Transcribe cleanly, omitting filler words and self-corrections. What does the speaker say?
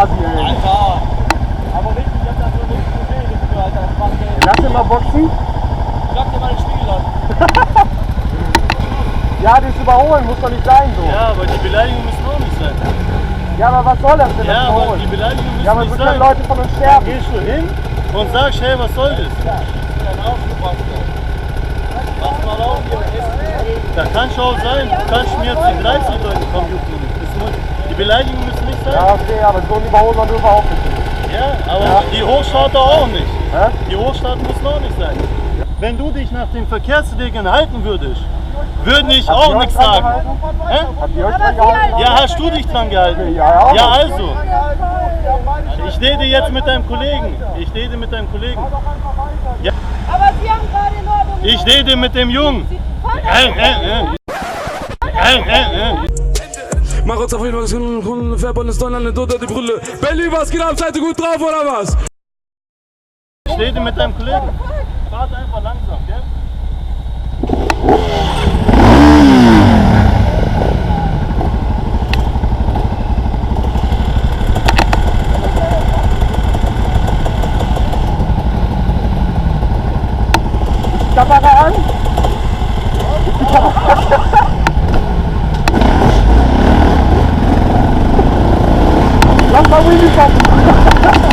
Assi, ey. Alter! Aber richtig, ich hab da so nichts gesehen, Alter. Das macht ey. Lass ihn mal boxen. Sag dir mal den Spiegel an. Ja, das überholen muss doch nicht sein so. Ja, aber die Beleidigungen müssen auch nicht sein. Ja, aber was soll das denn? Ja, das aber überholen? die Beleidigungen müssen Ja, aber nicht so sein. können Leute von uns Dann sterben. gehst du hin und sagst, hey, was soll das? Mach mal auf, da kann schon auch sein, du kannst mir jetzt den 30 Leuten kommen, die Beleidigungen müssen nicht sein. Ja, okay, aber so ein Überholen dürfen wir auch nicht. Ja, aber die Hochstarter auch nicht. Hä? Die Hochstarter müssen auch nicht sein. Wenn du dich nach den Verkehrsregeln halten würdest, würde ich auch nichts sagen. Hä? Habt ihr euch dran gehalten? Ja, hast du dich dran gehalten? Ja, auch. Ja, also. Ich rede jetzt mit deinem Kollegen. Ich rede mit deinem Kollegen. Ja. Aber Sie haben gerade in Ordnung. Ich rede mit dem Jungen. Mach uns auf jeden Fall Kunden, Fährbann ist Donner, unter die Brille. Belly, was geht ab? Seid ihr gut drauf oder was? Ich rede mit deinem Kollegen. Fahrt einfach langsam, gell? Kamera an. Lass mal Wheelie fahren.